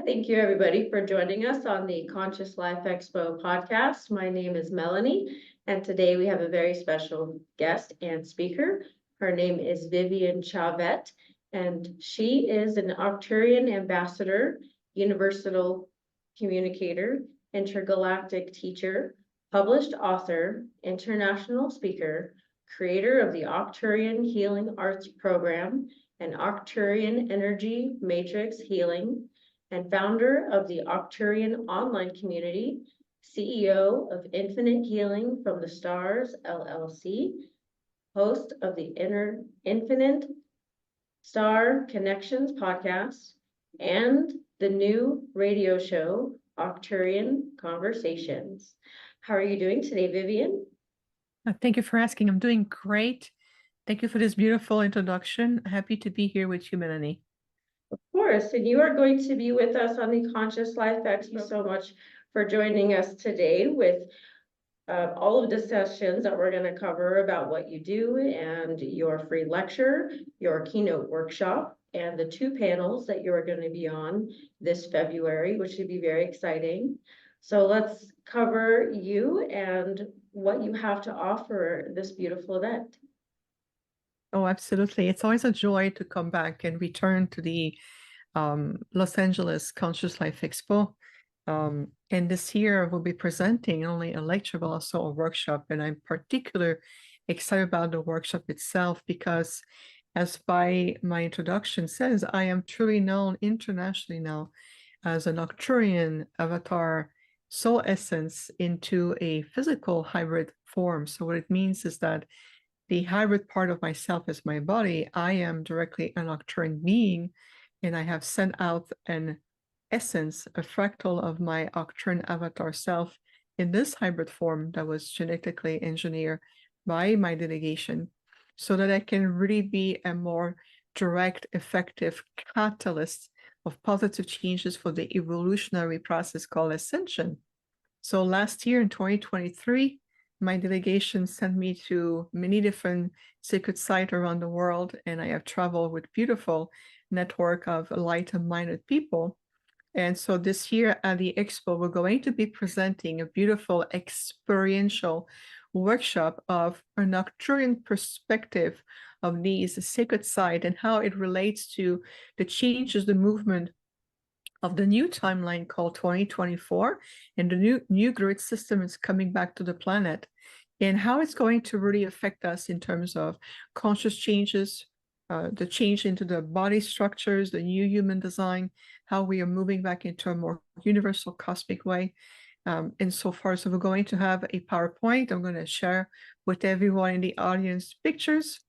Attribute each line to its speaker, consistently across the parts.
Speaker 1: Thank you everybody for joining us on the Conscious Life Expo podcast. My name is Melanie, and today we have a very special guest and speaker. Her name is Viviane Chauvet, and she is an Arcturian ambassador, universal communicator, intergalactic teacher, published author, international speaker, creator of the Arcturian Healing Arts Program and Arcturian Energy Matrix Healing, and founder of the Arcturian online community, CEO of Infinite Healing from the Stars, LLC, host of the Infinite Star Connections podcast, and the new radio show, Arcturian Conversations. How are you doing today, Viviane?
Speaker 2: Thank you for asking. I'm doing great. Thank you for this beautiful introduction. Happy to be here with you, Melanie.
Speaker 1: Of course, and you are going to be with us on the Conscious Life. Thank you so much for joining us today with all of the sessions that we're going to cover about what you do and your free lecture, your keynote workshop, and the two panels that you're going to be on this February, which should be very exciting. So let's cover you and what you have to offer this beautiful event.
Speaker 2: Oh, absolutely. It's always a joy to come back and return to the Los Angeles Conscious Life Expo. And this year we'll be presenting not only a lecture, but also a workshop. And I'm particularly excited about the workshop itself because, as by my introduction says, I am truly known internationally now as an Arcturian avatar soul essence into a physical hybrid form. So what it means is that the hybrid part of myself is my body. I am directly an Arcturian being, and I have sent out an essence, a fractal of my Arcturian avatar self in this hybrid form that was genetically engineered by my delegation so that I can really be a more direct, effective catalyst of positive changes for the evolutionary process called Ascension. So last year in 2023, my delegation sent me to many different sacred sites around the world, and I have traveled with beautiful network of light-minded people. And so this year at the Expo, we're going to be presenting a beautiful experiential workshop of an Arcturian perspective of these sacred sites and how it relates to the changes, the movement of the new timeline called 2024, and the new grid system is coming back to the planet, and how it's going to really affect us in terms of conscious changes, the change into the body structures, the new human design, how we are moving back into a more universal cosmic way. And so far, so we're going to have a PowerPoint. I'm going to share with everyone in the audience pictures.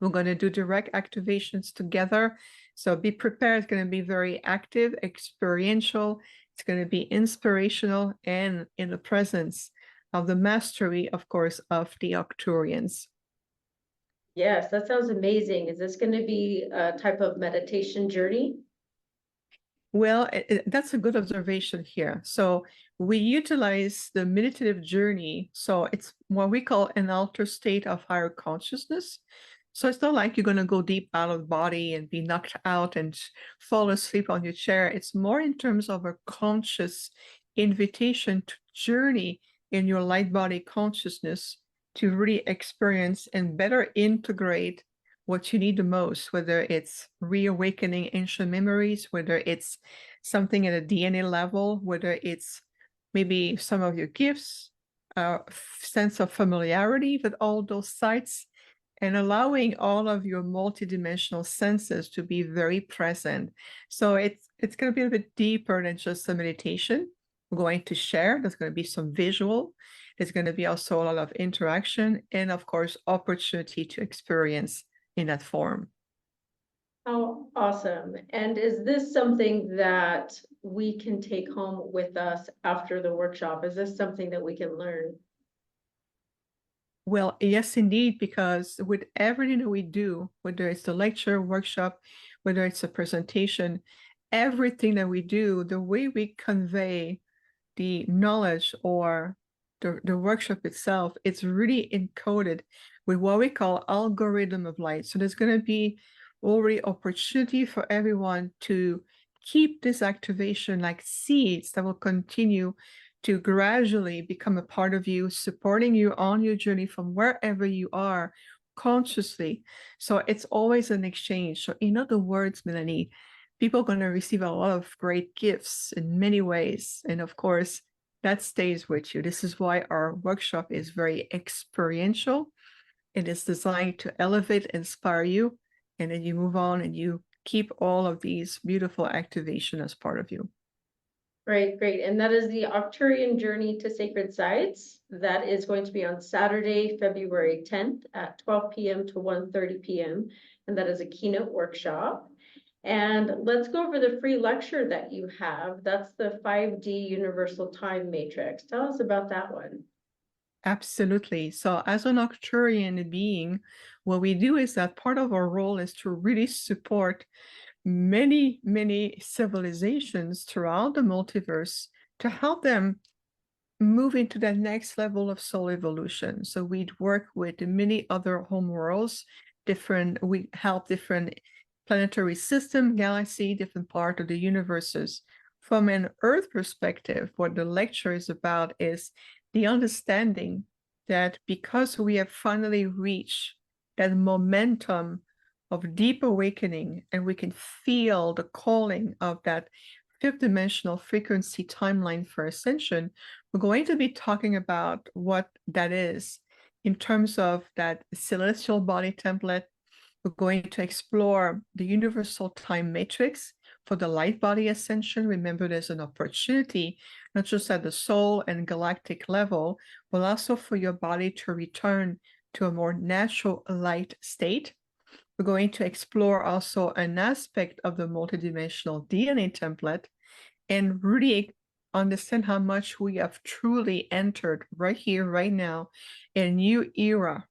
Speaker 2: We're going to do direct activations together. So be prepared. It's going to be very active, experiential. It's going to be inspirational and in the presence of the mastery, of course, of the Arcturians.
Speaker 1: Yes, that sounds amazing. Is this going to be a type of meditation journey?
Speaker 2: Well, that's a good observation here. So we utilize the meditative journey. So it's what we call an altered state of higher consciousness. So it's not like you're going to go deep out of the body and be knocked out and fall asleep on your chair. It's more in terms of a conscious invitation to journey in your light body consciousness to really experience and better integrate what you need the most, whether it's reawakening ancient memories, whether it's something at a DNA level, whether it's maybe some of your gifts, sense of familiarity with all those sites, and allowing all of your multidimensional senses to be very present. So it's going to be a bit deeper than just a meditation. We're going to share. There's going to be some visual. There's going to be also a lot of interaction and, of course, opportunity to experience in that form.
Speaker 1: Oh, awesome. And is this something that we can take home with us after the workshop? Is this something that we can learn?
Speaker 2: Well, yes, indeed, because with everything that we do, whether it's the lecture, workshop, whether it's a presentation, everything that we do, the way we convey the knowledge or the workshop itself, it's really encoded with what we call algorithm of light. So there's going to be already opportunity for everyone to keep this activation like seeds that will continue to gradually become a part of you, supporting you on your journey from wherever you are consciously. So it's always an exchange. So in other words, Melanie, people are going to receive a lot of great gifts in many ways. And of course, that stays with you. This is why our workshop is very experiential. It is designed to elevate, inspire you, and then you move on and you keep all of these beautiful activation as part of you.
Speaker 1: Great, great. And that is the Arcturian Journey to Sacred Sites. That is going to be on Saturday, February 10th at 12 p.m. to 1:30 p.m. And that is a keynote workshop. And let's go over the free lecture that you have. That's the 5D Universal Time Matrix. Tell us about that one.
Speaker 2: Absolutely. So as an Arcturian being, what we do is that part of our role is to really support many, many civilizations throughout the multiverse to help them move into that next level of soul evolution. So we'd work with many other homeworlds, we help different planetary system, galaxy, different part of the universes. From an Earth perspective, what the lecture is about is the understanding that because we have finally reached that momentum of deep awakening and we can feel the calling of that fifth dimensional frequency timeline for ascension, we're going to be talking about what that is in terms of that celestial body template. We're going to explore the universal time matrix for the light body ascension. Remember, there's an opportunity, not just at the soul and galactic level, but also for your body to return to a more natural light state. We're going to explore also an aspect of the multidimensional DNA template and really understand how much we have truly entered right here, right now, a new era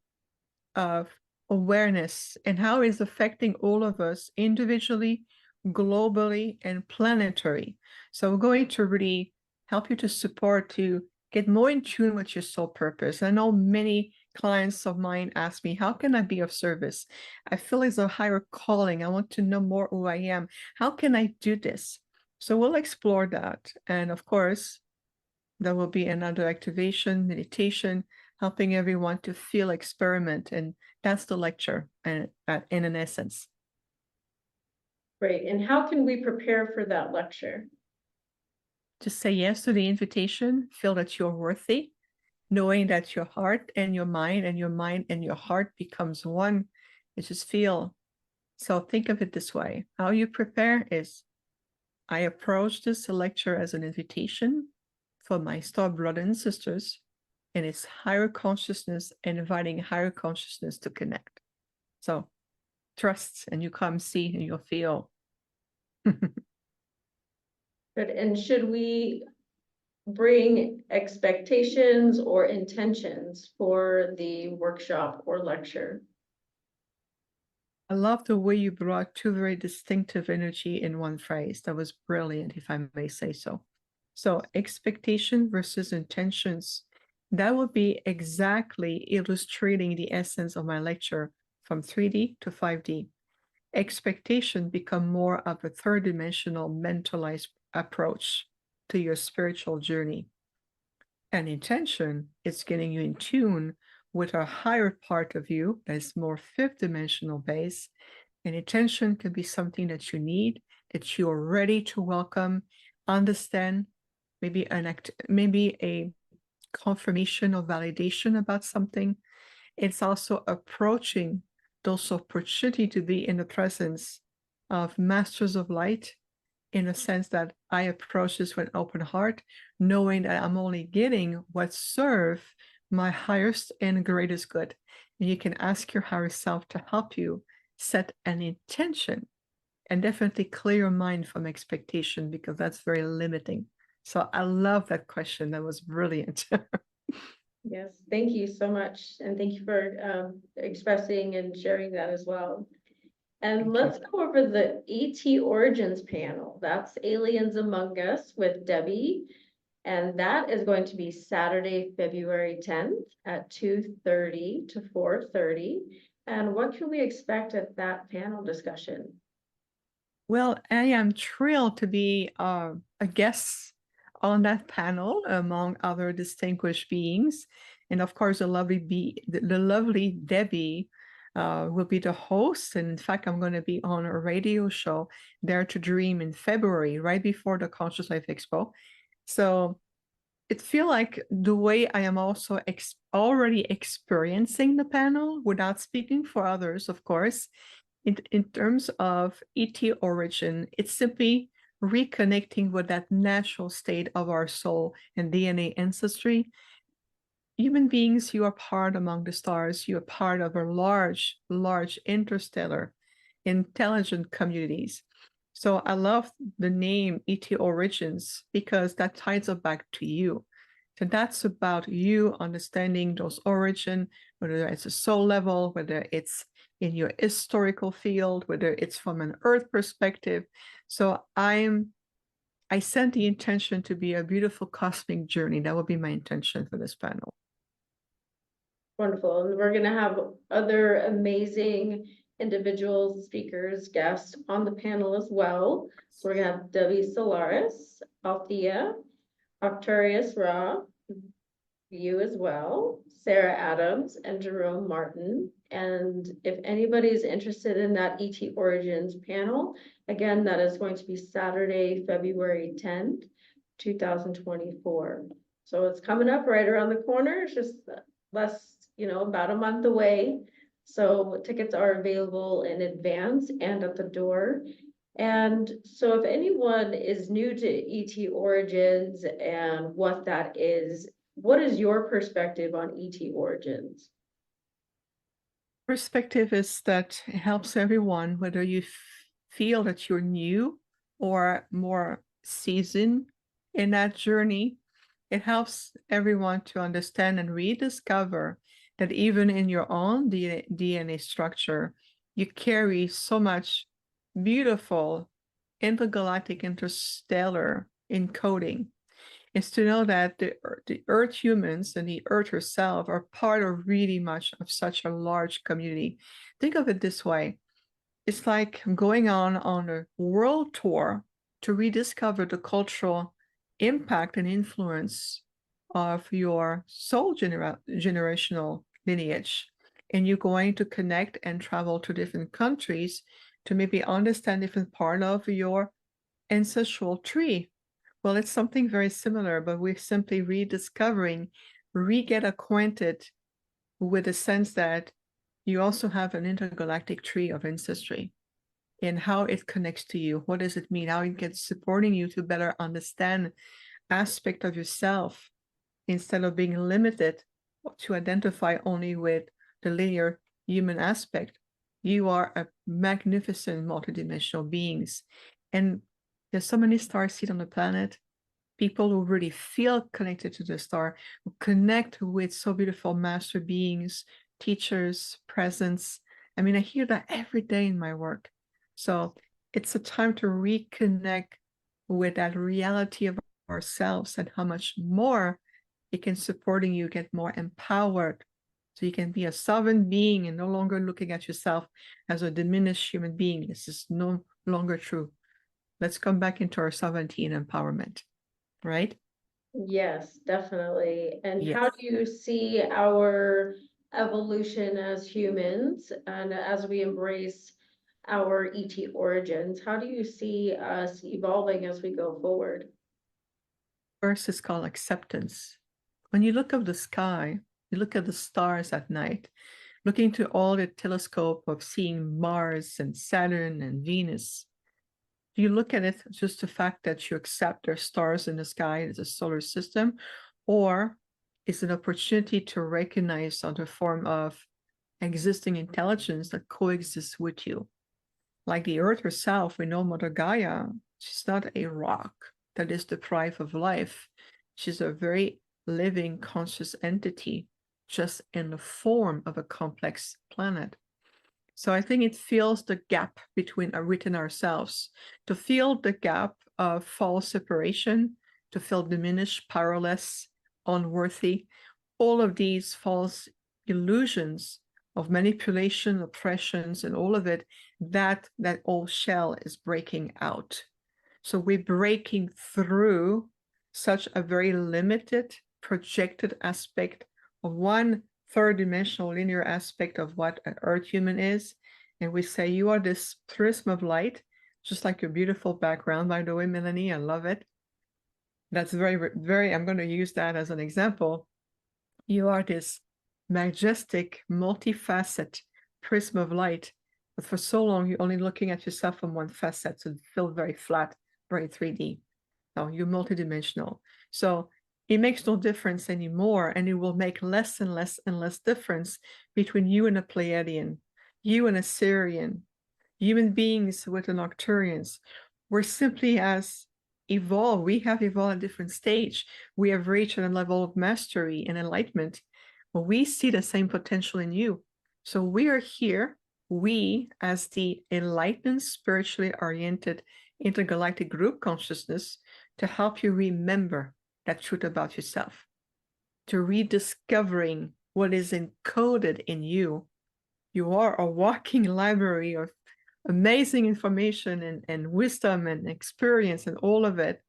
Speaker 2: of awareness and how it's affecting all of us individually, globally, and planetary. So we're going to really help you to support to get more in tune with your soul purpose. I know many clients of mine ask me, how can I be of service? I feel it's a higher calling. I want to know more who I am. How can I do this? So we'll explore that. And of course, there will be another activation, meditation, helping everyone to feel, experiment. And that's the lecture in an essence.
Speaker 1: Great. And how can we prepare for that lecture?
Speaker 2: Just say yes to the invitation, feel that you're worthy, knowing that your heart and your mind and your mind and your heart becomes one. You just feel. So think of it this way. How you prepare is, I approach this lecture as an invitation for my star brothers and sisters, and it's higher consciousness and inviting higher consciousness to connect. So trust, and you come see and you'll feel.
Speaker 1: Good. And should we bring expectations or intentions for the workshop or lecture?
Speaker 2: I love the way you brought two very distinctive energy in one phrase. That was brilliant, if I may say so. So expectation versus intentions. That would be exactly illustrating the essence of my lecture from 3D to 5D. Expectation become more of a third dimensional mentalized approach to your spiritual journey. And intention is getting you in tune with a higher part of you that is more fifth dimensional base. And intention could be something that you need, that you are ready to welcome, understand, maybe a confirmation or validation about something. It's also approaching those opportunity to be in the presence of masters of light, in a sense that I approach this with an open heart, knowing that I'm only getting what serve my highest and greatest good. And you can ask your higher self to help you set an intention and definitely clear your mind from expectation, because that's very limiting. So I love that question. That was brilliant.
Speaker 1: Yes, thank you so much. And thank you for expressing and sharing that as well. And
Speaker 2: Thank
Speaker 1: let's go over the ET Origins panel. That's Aliens Among Us with Debbie. And that is going to be Saturday, February 10th at 2:30 to 4:30. And what can we expect at that panel discussion?
Speaker 2: Well, I am thrilled to be a guest on that panel among other distinguished beings. And of course, the lovely Debbie will be the host. And in fact, I'm going to be on a radio show, Dare to Dream, in February, right before the Conscious Life Expo. So it feels like the way I am also already experiencing the panel without speaking for others, of course. In terms of ET origin, it's simply reconnecting with that natural state of our soul and DNA ancestry. Human beings, you are part among the stars. You are part of a large, large interstellar intelligent communities. So I love the name ET Origins because that ties us back to you. So that's about you understanding those origin, whether it's a soul level, whether it's in your historical field, whether it's from an earth perspective. So I sent the intention to be a beautiful cosmic journey. That would be my intention for this panel.
Speaker 1: Wonderful. And we're going to have other amazing individuals, speakers, guests on the panel as well. So we're going to have Debbie Solaris, Althea, Arcturius Ra, you as well, Sarah Adams, and Jerome Martin. And if anybody is interested in that ET Origins panel, again, that is going to be Saturday, February 10th, 2024. So it's coming up right around the corner. It's just less, about a month away. So tickets are available in advance and at the door. And so if anyone is new to ET Origins and what that is, what is your perspective on ET Origins?
Speaker 2: Perspective is that it helps everyone, whether you feel that you're new or more seasoned in that journey. It helps everyone to understand and rediscover that even in your own DNA structure, you carry so much beautiful intergalactic interstellar encoding. Is to know that the Earth humans and the Earth herself are part of really much of such a large community. Think of it this way. It's like going on a world tour to rediscover the cultural impact and influence of your soul generational lineage. And you're going to connect and travel to different countries to maybe understand different part of your ancestral tree. Well, it's something very similar, but we're simply rediscovering, get acquainted with the sense that you also have an intergalactic tree of ancestry and how it connects to you. What does it mean? How it gets supporting you to better understand aspect of yourself instead of being limited to identify only with the linear human aspect. You are a magnificent multidimensional beings. And there's so many stars seen on the planet. People who really feel connected to the star, who connect with so beautiful master beings, teachers, presence. I mean, I hear that every day in my work. So it's a time to reconnect with that reality of ourselves and how much more it can supporting you get more empowered. So you can be a sovereign being and no longer looking at yourself as a diminished human being. This is no longer true. Let's come back into our sovereignty and empowerment, right?
Speaker 1: Yes, definitely. And
Speaker 2: Yes.
Speaker 1: how do you see our evolution as humans and as we embrace our ET origins? How do you see us evolving as we go forward?
Speaker 2: First is called acceptance. When you look up the sky, you look at the stars at night, looking to all the telescope of seeing Mars and Saturn and Venus. Do you look at it just the fact that you accept there are stars in the sky as a solar system, or is it an opportunity to recognize other form of existing intelligence that coexists with you? Like the Earth herself, we know Mother Gaia, she's not a rock that is deprived of life. She's a very living conscious entity, just in the form of a complex planet. So I think it fills the gap within ourselves, to fill the gap of false separation, to feel diminished, powerless, unworthy. All of these false illusions of manipulation, oppressions, and all of it, that old shell is breaking out. So we're breaking through such a very limited, projected aspect of one third-dimensional linear aspect of what an Earth human is. And we say, you are this prism of light, just like your beautiful background, by the way, Melanie, I love it. That's very, I'm going to use that as an example. You are this majestic, multifaceted prism of light, but for so long, you're only looking at yourself from one facet, so you feel very flat, very 3D. No, you're multidimensional. So it makes no difference anymore, and it will make less and less and less difference between you and a Pleiadian, you and a Sirian, human beings with an Arcturians. We're simply as evolved. We have evolved at a different stage. We have reached a level of mastery and enlightenment. But we see the same potential in you. So we are here, we as the enlightened, spiritually oriented intergalactic group consciousness, to help you remember that truth about yourself, to rediscovering what is encoded in you. You are a walking library of amazing information and wisdom and experience and all of it,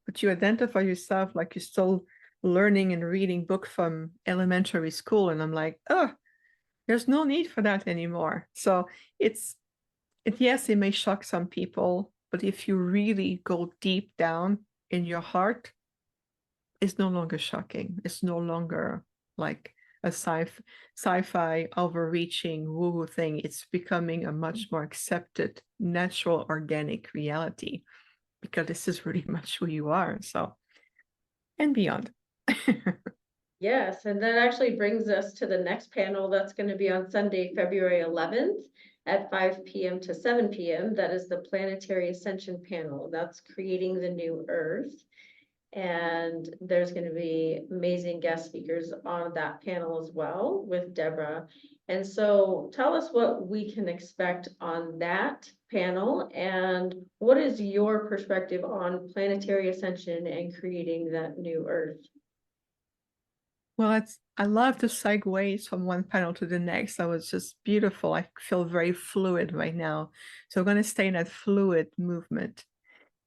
Speaker 2: but you identify yourself like you're still learning and reading book from elementary school, and I'm like, oh, there's no need for that anymore. So yes, it may shock some people, but if you really go deep down in your heart, it's no longer shocking. It's no longer like a sci-fi overreaching woo-woo thing. It's becoming a much more accepted, natural, organic reality, because this is really much who you are. So, and beyond.
Speaker 1: Yes, and that actually brings us to the next panel that's going to be on Sunday, February 11th at 5 p.m. to 7 p.m. That is the Planetary Ascension panel. That's creating the new Earth. And there's going to be amazing guest speakers on that panel as well with Deborah. And so tell us what we can expect on that panel, and what is your perspective on planetary ascension and creating that new Earth?
Speaker 2: Well, I love the segues from one panel to the next. That was just beautiful. I feel very fluid right now. So we're going to stay in that fluid movement.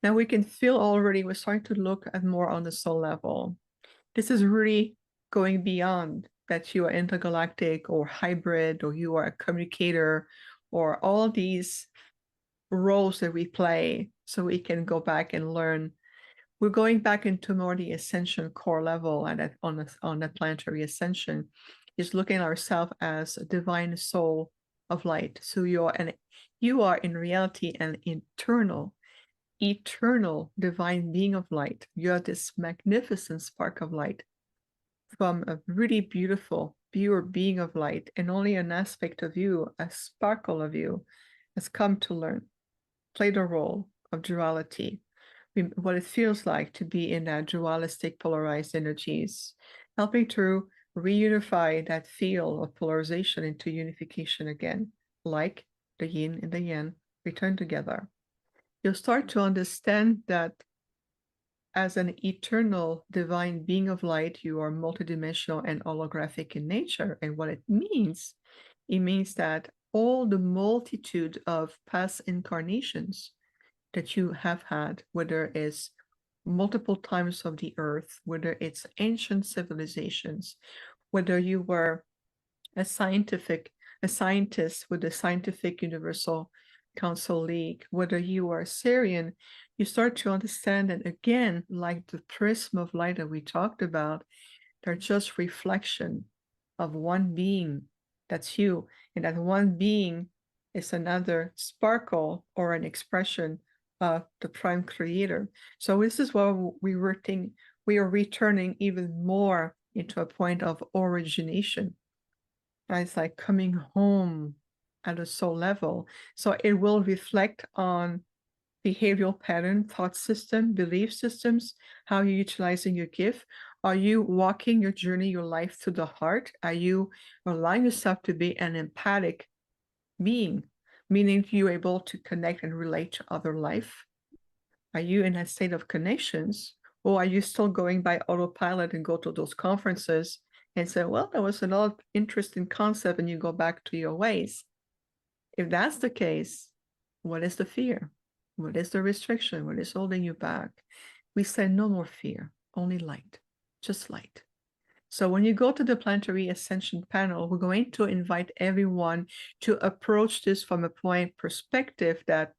Speaker 2: Now we can feel already, we're starting to look at more on the soul level. This is really going beyond that you are intergalactic or hybrid, or you are a communicator, or all these roles that we play, so we can go back and learn. We're going back into more the ascension core level, and on the planetary ascension is looking at ourselves as a divine soul of light. So you are in reality an eternal divine being of light. You are this magnificent spark of light from a really beautiful, pure being of light, and only an aspect of you, a sparkle of you, has come to learn, play the role of duality, what it feels like to be in that dualistic polarized energies, helping to reunify that field of polarization into unification again, like the yin and the yang return together. You'll start to understand that as an eternal divine being of light, you are multidimensional and holographic in nature. And what it means that all the multitude of past incarnations that you have had, whether it's multiple times of the earth, whether it's ancient civilizations, whether you were a scientist with the Scientific Universal Council League, whether you are Syrian, you start to understand that, again, like the prism of light that we talked about, they're just reflection of one being. That's you. And that one being is another sparkle or an expression of the prime creator. So this is why we are returning even more into a point of origination. It's like coming home at a soul level. So it will reflect on behavioral pattern, thought system, belief systems, how you're utilizing your gift. Are you walking your journey, your life to the heart? Are you allowing yourself to be an empathic being, meaning you're able to connect and relate to other life? Are you in a state of connections, or are you still going by autopilot and go to those conferences and say, well, that was an odd, interesting concept, and you go back to your ways. If that's the case, what is the fear? What is the restriction? What is holding you back? We say no more fear, only light, just light. So when you go to the Planetary Ascension panel, we're going to invite everyone to approach this from a point perspective that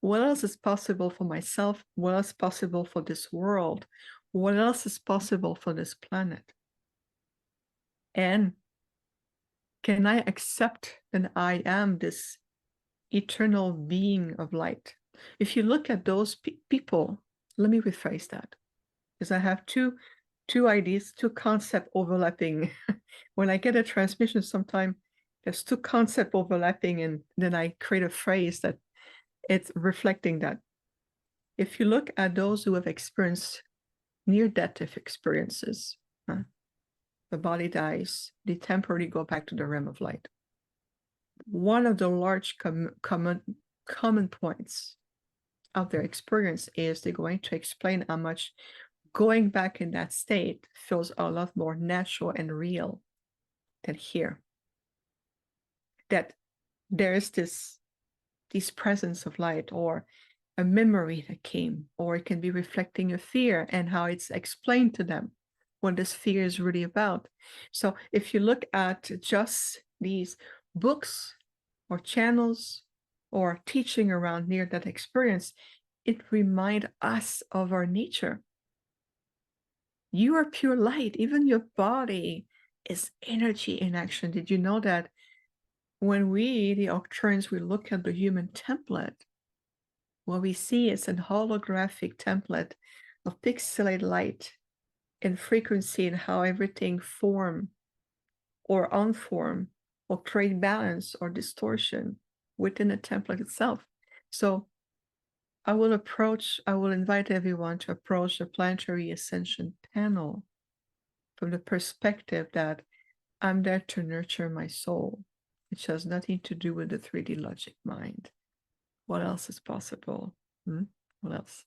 Speaker 2: what else is possible for myself? What else is possible for this world? What else is possible for this planet? And can I accept that I am this eternal being of light? If you look at those people, let me rephrase that, because I have two ideas, two concepts overlapping. When I get a transmission, sometimes there's two concepts overlapping, and then I create a phrase that it's reflecting that. If you look at those who have experienced near-death experiences, the body dies, they temporarily go back to the realm of light. One of the large common points of their experience is they're going to explain how much going back in that state feels a lot more natural and real than here. That there's this presence of light, or a memory that came, or it can be reflecting a fear and how it's explained to them what this fear is really about. So if you look at just these books or channels or teaching around near-death experience, it reminds us of our nature. You are pure light. Even your body is energy in action. Did you know that when we, the Arcturians, we look at the human template, what we see is an holographic template of pixelated light and frequency, and how everything form or unform or create balance or distortion within the template itself. So I will invite everyone to approach the Planetary Ascension panel from the perspective that I'm there to nurture my soul, which has nothing to do with the 3D logic mind. What else is possible? What else?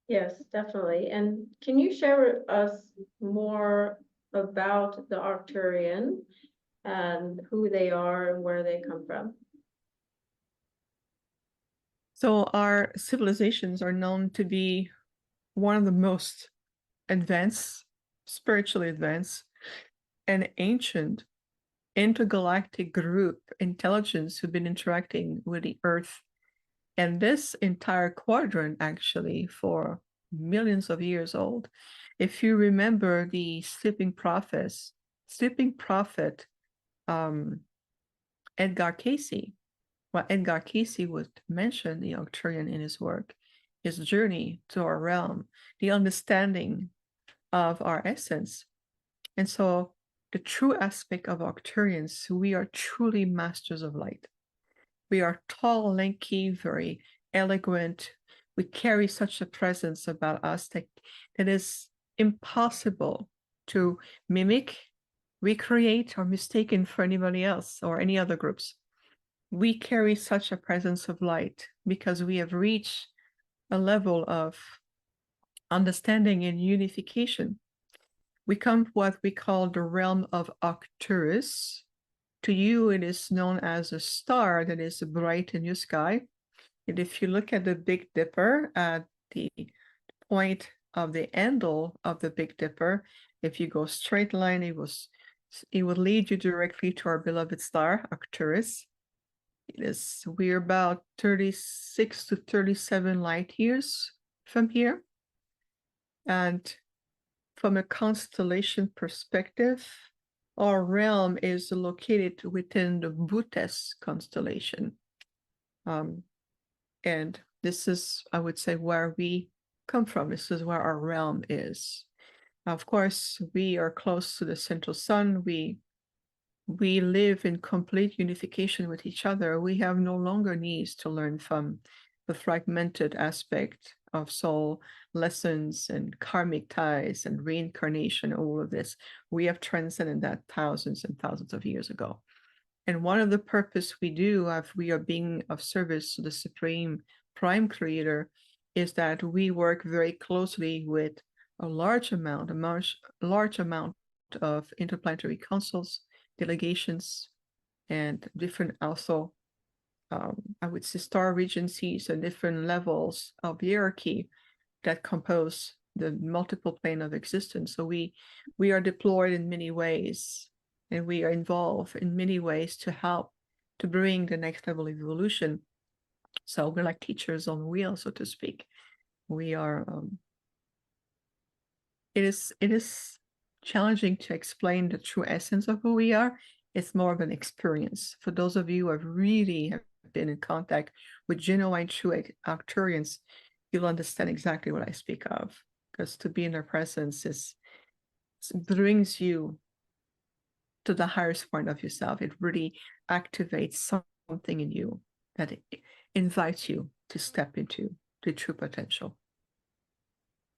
Speaker 1: Yes, definitely. And can you share with us more about the Arcturian and who they are and where they come from?
Speaker 2: So our civilizations are known to be one of the most advanced, spiritually advanced, and ancient intergalactic group intelligence who've been interacting with the Earth and this entire quadrant actually for millions of years old. If you remember the sleeping prophet, Edgar Casey, well, Edgar Casey would mention the Arcturian in his work, his journey to our realm, the understanding of our essence. And so the true aspect of Arcturians, we are truly masters of light. We are tall, lanky, very eloquent. We carry such a presence about us that it is impossible to mimic, recreate, or mistaken for anybody else or any other groups. We carry such a presence of light because we have reached a level of understanding and unification. We come from what we call the realm of Arcturus. To you, it is known as a star that is bright in your sky. And if you look at the Big Dipper at the point of the handle of the Big Dipper, if you go straight line, it will lead you directly to our beloved star, Arcturus. We're about 36 to 37 light years from here. And from a constellation perspective, our realm is located within the Bootes constellation. And this is, I would say, where we come from. This is where our realm is. Of course, we are close to the central sun. We live in complete unification with each other. We have no longer needs to learn from the fragmented aspect of soul lessons and karmic ties and reincarnation, all of this. We have transcended that thousands and thousands of years ago. And one of the purpose we do, if we are being of service to the Supreme Prime Creator, is that we work very closely with large amount of interplanetary councils, delegations, and different also, I would say, star regencies and different levels of hierarchy that compose the multiple plane of existence. So we are deployed in many ways, and we are involved in many ways to help to bring the next level of evolution. So we're like teachers on wheels, so to speak. We are. It is challenging to explain the true essence of who we are. It's more of an experience. For those of you who have really been in contact with genuine true Arcturians, you'll understand exactly what I speak of. Because to be in their presence brings you to the highest point of yourself. It really activates something in you that invites you to step into the true potential.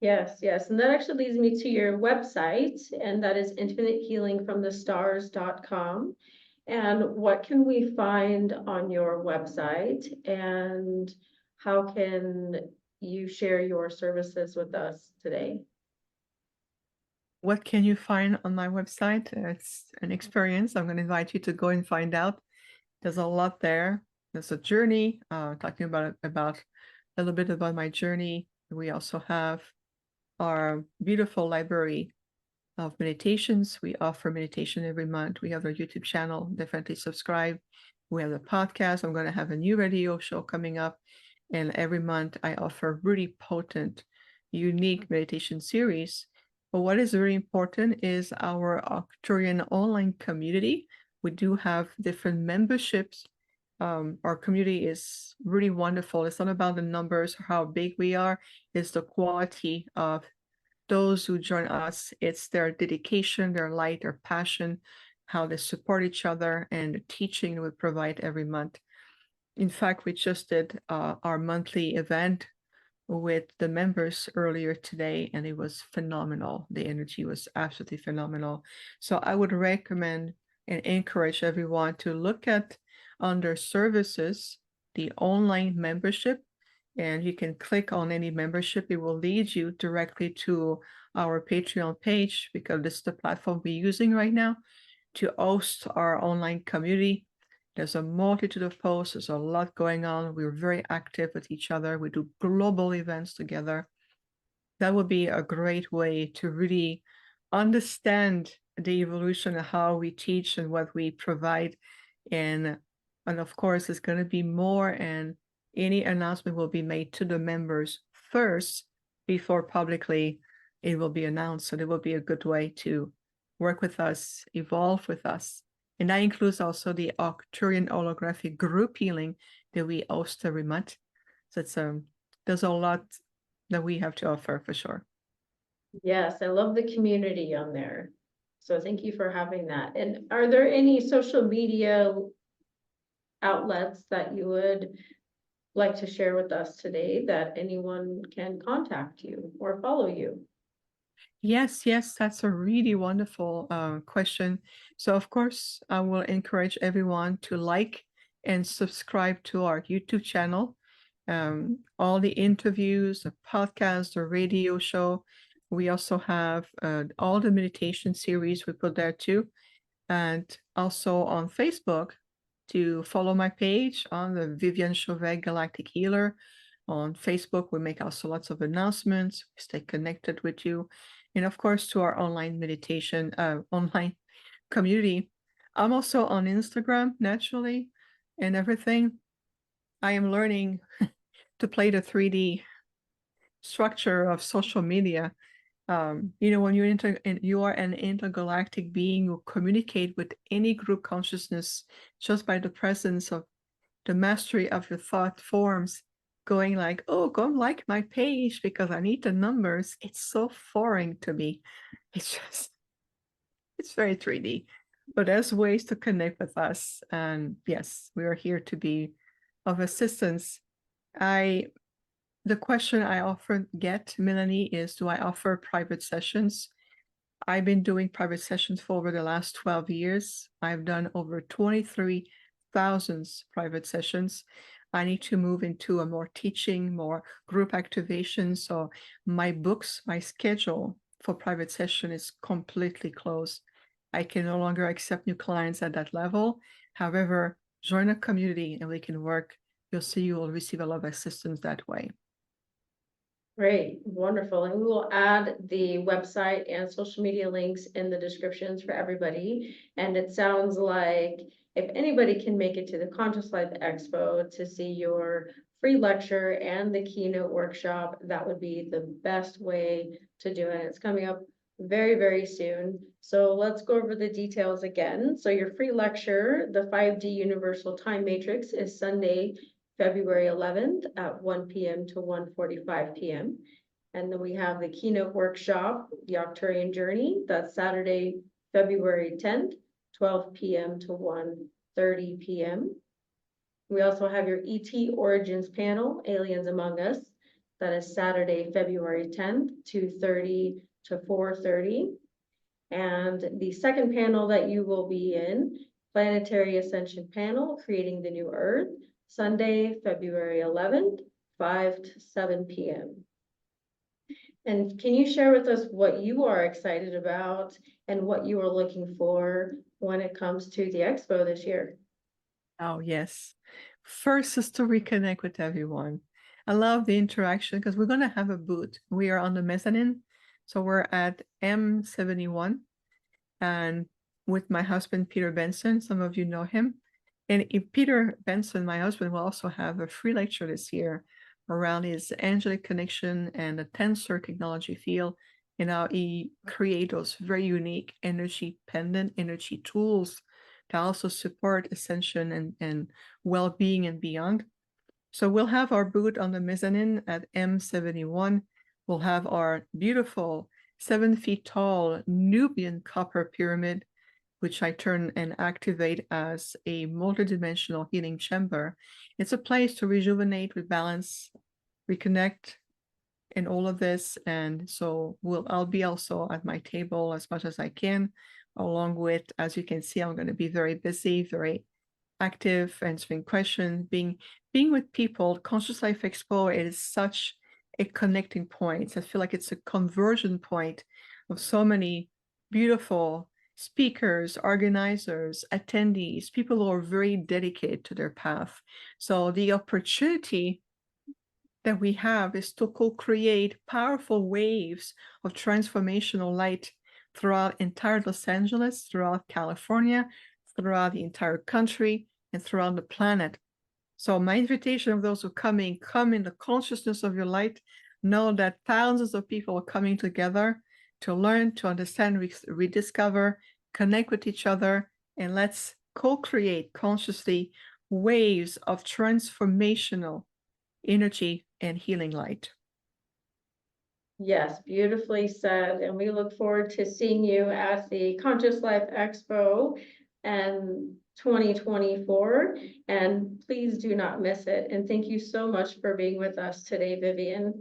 Speaker 1: Yes, yes. And that actually leads me to your website, and that is infinitehealingfromthestars.com. And what can we find on your website, and how can you share your services with us today?
Speaker 2: What can you find on my website? It's an experience. I'm going to invite you to go and find out. There's a lot there. There's a journey, talking about a little bit about my journey. We also have our beautiful library of meditations. We offer meditation every month. We have our YouTube channel. Definitely subscribe. We have the podcast. I'm going to have a new radio show coming up. And every month I offer really potent, unique meditation series. But what is very important is our Arcturian online community. We do have different memberships. Our community is really wonderful. It's not about the numbers or how big we are. It's the quality of those who join us. It's their dedication, their light, their passion, how they support each other, and the teaching we provide every month. In fact, we just did our monthly event with the members earlier today, and it was phenomenal. The energy was absolutely phenomenal. So I would recommend and encourage everyone to look at under services, the online membership, and you can click on any membership. It will lead you directly to our Patreon page, because this is the platform we're using right now to host our online community. There's a multitude of posts. There's a lot going on. We're very active with each other. We do global events together. That would be a great way to really understand the evolution of how we teach and what we provide. And of course, it's going to be more, and any announcement will be made to the members first before publicly it will be announced. So it will be a good way to work with us, evolve with us. And that includes also the Arcturian holographic group healing that we host every month. So it's there's a lot that we have to offer for sure.
Speaker 1: Yes, I love the community on there. So thank you for having that. And are there any social media outlets that you would like to share with us today that anyone can contact you or follow you?
Speaker 2: Yes, that's a really wonderful question. So of course, I will encourage everyone to like and subscribe to our YouTube channel. All the interviews, the podcast, the radio show. We also have all the meditation series we put there too. And also on Facebook, to follow my page on the Viviane Chauvet Galactic Healer. On Facebook, we make also lots of announcements. We stay connected with you. And of course, to our online meditation, online community. I'm also on Instagram, naturally, and everything. I am learning to play the 3D structure of social media. When you are an intergalactic being, you communicate with any group consciousness just by the presence of the mastery of your thought forms, going like, oh, go like my page because I need the numbers. It's so foreign to me. It's very 3D, but there's ways to connect with us. And yes, we are here to be of assistance. The question I often get, Melanie, is, do I offer private sessions? I've been doing private sessions for over the last 12 years. I've done over 23,000 private sessions. I need to move into a more teaching, more group activation. So my books, my schedule for private session is completely closed. I can no longer accept new clients at that level. However, join a community and we can work. You'll see you will receive a lot of assistance that way.
Speaker 1: Great, wonderful. And we will add the website and social media links in the descriptions for everybody. And it sounds like if anybody can make it to the Conscious Life Expo to see your free lecture and the keynote workshop, that would be the best way to do it. It's coming up very, very soon. So let's go over the details again. So your free lecture, the 5D Universal Time Matrix, is Sunday, February 11th at 1 p.m. to 1:45 p.m. And then we have the keynote workshop, the Arcturian Journey, that's Saturday, February 10th, 12 p.m. to 1:30 p.m. We also have your ET Origins panel, Aliens Among Us, that is Saturday, February 10th, 2:30 to 4:30. And the second panel that you will be in, Planetary Ascension panel, Creating the New Earth, Sunday, February 11th, 5 to 7 p.m. And can you share with us what you are excited about and what you are looking for when it comes to the expo this year?
Speaker 2: Oh, yes. First is to reconnect with everyone. I love the interaction because we're going to have a booth. We are on the mezzanine. So we're at M71 and with my husband, Peter Benson. Some of you know him. And Peter Benson, my husband, will also have a free lecture this year around his angelic connection and the tensor technology field and how he creates those very unique energy pendant energy tools to also support ascension and well-being and beyond. So we'll have our booth on the mezzanine at M71. We'll have our beautiful 7 feet tall Nubian copper pyramid, which I turn and activate as a multidimensional healing chamber. It's a place to rejuvenate, rebalance, reconnect, and all of this. And so I'll be also at my table as much as I can, along with, as you can see, I'm going to be very busy, very active, answering questions, being with people. Conscious Life Expo is such a connecting point. I feel like it's a conversion point of so many beautiful speakers, organizers, attendees, people who are very dedicated to their path. So the opportunity that we have is to co-create powerful waves of transformational light throughout entire Los Angeles, throughout California, throughout the entire country, and throughout the planet. So my invitation of those who come in the consciousness of your light, know that thousands of people are coming together to learn, to understand, rediscover, connect with each other, and let's co-create consciously waves of transformational energy and healing light.
Speaker 1: Yes, beautifully said. And we look forward to seeing you at the Conscious Life Expo and 2024. And please do not miss it. And thank you so much for being with us today, Viviane.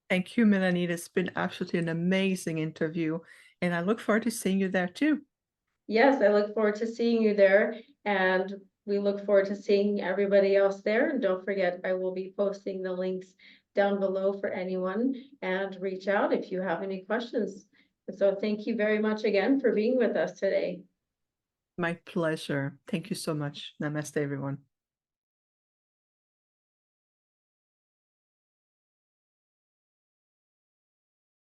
Speaker 2: Thank you, Melanie. It's been absolutely an amazing interview. And I look forward to seeing you there too.
Speaker 1: Yes, I look forward to seeing you there. And we look forward to seeing everybody else there. And don't forget, I will be posting the links down below for anyone, and reach out if you have any questions. And so thank you very much again for being with us today.
Speaker 2: My pleasure. Thank you so much. Namaste, everyone.